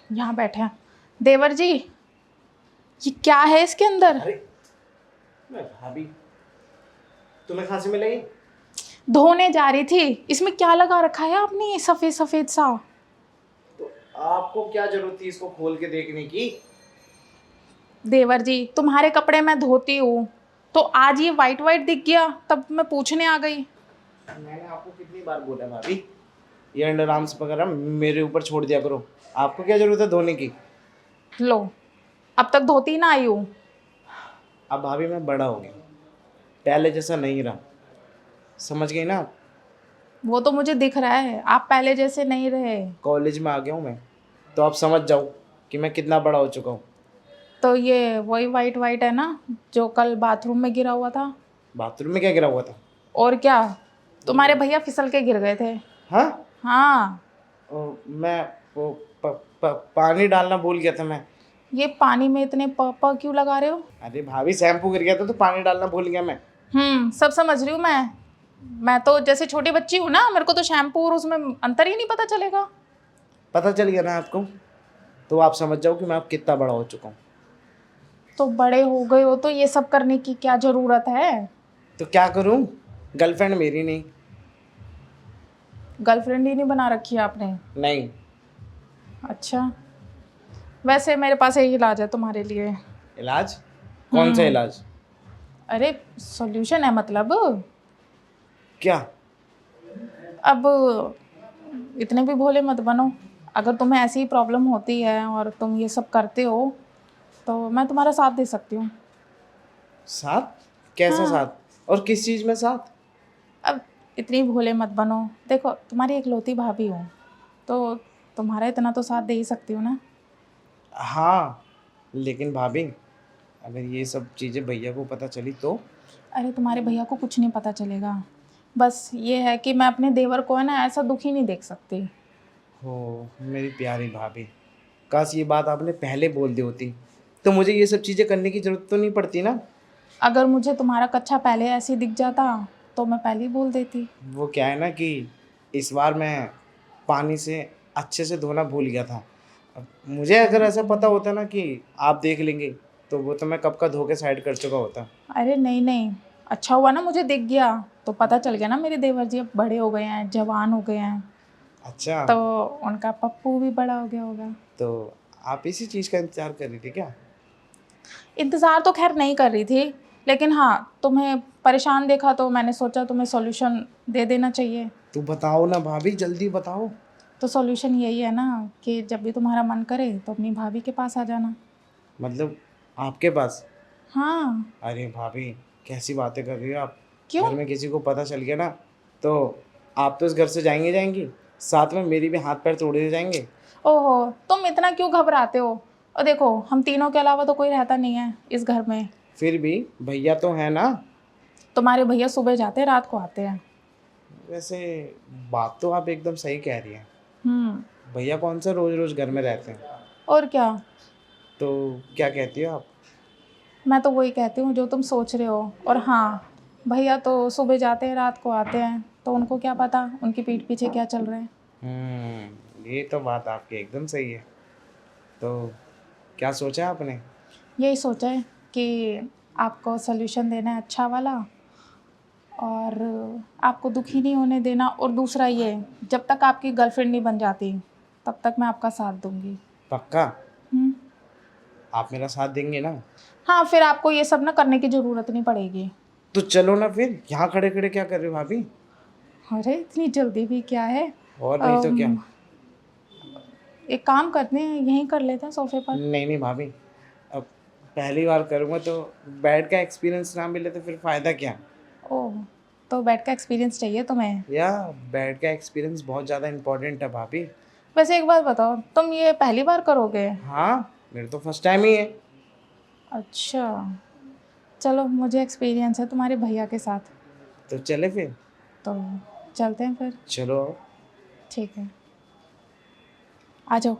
यहाँ बैठे हैं। देवर जी, ये क्या है इसके अंदर? अरे मैं भाभी, तुम्हें कहाँ से मिलेगी? धोने जा रही थी। इसमें क्या लगा रखा है आपने, ये सफेद सफेद सा? तो आपको क्या जरूरत थी इसको खोल के देखने की? देवर जी, तुम्हारे कपड़े मैं धोती हूँ, तो आज ये वाइट वाइट दिख गया, तब मैं पूछने आ गई। मैंने आपको कितनी बार बोला भाभी, ये अंडर आर्म्स वगैरह मेरे ऊपर छोड़ दिया करो। आपको क्या जरूरत है धोने की? लो, अब तक धोती ना आई हूँ। अब भाभी मैं बड़ा हो गया, पहले जैसा नहीं रहा, समझ गई ना? वो तो मुझे दिख रहा है, आप पहले जैसे नहीं रहे। कॉलेज में आ गया हूँ मैं, तो आप समझ जाओ कि मैं कितना बड़ा हो चुका हूँ। तो ये वही वाइट वाइट है ना, जो कल बाथरूम में गिरा हुआ था? बाथरूम में क्या गिरा हुआ था? और क्या, तुम्हारे भैया फिसल के गिर गए थे। हाँ? हाँ। मैं वो पानी डालना भूल गया था मैं। ये पानी में इतने प क्यों लगा रहे हो? अरे भाभी, शैम्पू गिर गया था तो पानी डालना भूल गया मैं। सब समझ रही हूँ मैं तो जैसे छोटी बच्ची हूँ ना, मेरे को तो शैम्पू और उसमें अंतर ही नहीं पता चलेगा। पता चल गया ना आपको, तो आप समझ जाओ कि मैं अब कितना बड़ा हो चुका हूँ। तो बड़े हो गए हो तो ये सब करने की क्या जरूरत है? तो क्या करूँ, गर्लफ्रेंड मेरी नहीं। गर्लफ्रेंड ही नहीं बना रखी है आपने? नहीं। अच्छा, वैसे मेरे पास एक इलाज है तुम्हारे लिए। इलाज? कौन सा इलाज? अरे सॉल्यूशन है मतलब। क्या? अब इतने भी भोले मत बनो। अगर तुम्हें ऐसी प्रॉब्लम होती है और तुम ये सब करते हो, तो मैं तुम्हारा साथ दे सकती हूँ। साथ? कैसा हाँ। साथ, और किस चीज़ में साथ? अब इतनी भोले मत बनो। देखो, तुम्हारी इकलौती भाभी हूँ, तो तुम्हारा इतना तो साथ दे ही सकती हूँ ना। हाँ, लेकिन भाभी, अगर ये सब चीज़ें भैया को पता चली तो? अरे तुम्हारे भैया को कुछ नहीं पता चलेगा। बस ये है कि मैं अपने देवर को है ना ऐसा दुखी नहीं देख सकती। हो मेरी प्यारी भाभी, काश ये बात आपने पहले बोल दी होती, तो मुझे ये सब चीज़ें करने की ज़रूरत तो नहीं पड़ती ना। अगर मुझे तुम्हारा कच्चा पहले ऐसे ही दिख जाता, तो मैं पहले ही बोल देती। वो क्या है ना कि इस बार मैं पानी से अच्छे से धोना भूल गया था। अब मुझे अगर ऐसा पता होता ना कि आप देख लेंगे, तो वो तो मैं कब का धो के साइड कर चुका होता। अरे नहीं नहीं, अच्छा हुआ ना मुझे दिख गया, तो पता चल गया ना मेरे देवर जी अब बड़े हो गए हैं, जवान हो गए हैं, अच्छा, तो उनका पप्पू भी बड़ा हो गया होगा। तो आप इसी चीज़ का इंतजार कर रही थी क्या? इंतज़ार तो खैर नहीं कर रही थी, लेकिन हाँ, तुम्हें परेशान देखा तो मैंने सोचा तुम्हें सॉल्यूशन दे देना चाहिए। तो बताओ ना भाभी, जल्दी बताओ। तो सॉल्यूशन यही है ना कि जब भी तुम्हारा मन करे तो अपनी भाभी के पास आ जाना। मतलब आपके पास? हाँ। अरे भाभी, कैसी बातें कर रही हो आप? क्यों? घर में किसी को पता चल गया ना, तो आप तो इस घर से जाएंगी, साथ में मेरी भी हाथ पैर तोड़े जाएंगे। ओहो, तुम इतना क्यों घबराते हो? और देखो, हम तीनों के अलावा तो कोई रहता नहीं है इस घर में। फिर भी भैया तो है ना। तुम्हारे भैया सुबह जाते हैं, रात को आते हैं। वैसे बात तो आप एकदम सही कह रही हैं। हम्म। भैया कौन सा रोज रोज घर में रहते हैं। और क्या। तो क्या कहती हो आप? मैं तो वही कहती हूँ जो तुम सोच रहे हो। और हाँ, भैया तो सुबह जाते हैं, रात को आते हैं, तो उनको क्या पता उनकी पीठ पीछे क्या चल रहा है। ये तो बात आपकी एकदम सही है। तो क्या सोचा है आपने? यही सोचा है कि आपको सल्यूशन देना है अच्छा वाला, और आपको दुखी नहीं होने देना। और दूसरा ये, जब तक आपकी गर्लफ्रेंड नहीं बन जाती तब तक मैं आपका साथ दूंगी। पक्का? हम्म। आप मेरा साथ देंगे ना? हाँ, फिर आपको ये सब ना करने की ज़रूरत नहीं पड़ेगी। तो चलो ना, फिर यहाँ खड़े खड़े क्या कर रहे हो भाभी? अरे इतनी जल्दी भी क्या है। और नहीं तो क्या। एक काम करते हैं, यहीं कर लेते हैं सोफे पर। नहीं नहीं भाभी, अब पहली बार करूँगा तो बेड का एक्सपीरियंस ना मिले तो फिर फ़ायदा क्या? ओह, तो बेड का एक्सपीरियंस चाहिए तुम्हें? या बेड का एक्सपीरियंस बहुत ज़्यादा इम्पोर्टेंट है भाभी। वैसे एक बात बताओ, तुम ये पहली बार करोगे? हाँ, मेरे तो फर्स्ट टाइम ही है। अच्छा, चलो, मुझे एक्सपीरियंस है तुम्हारे भैया के साथ, तो चले फिर। तो चलते हैं फिर। चलो। ठीक है, आ जाओ।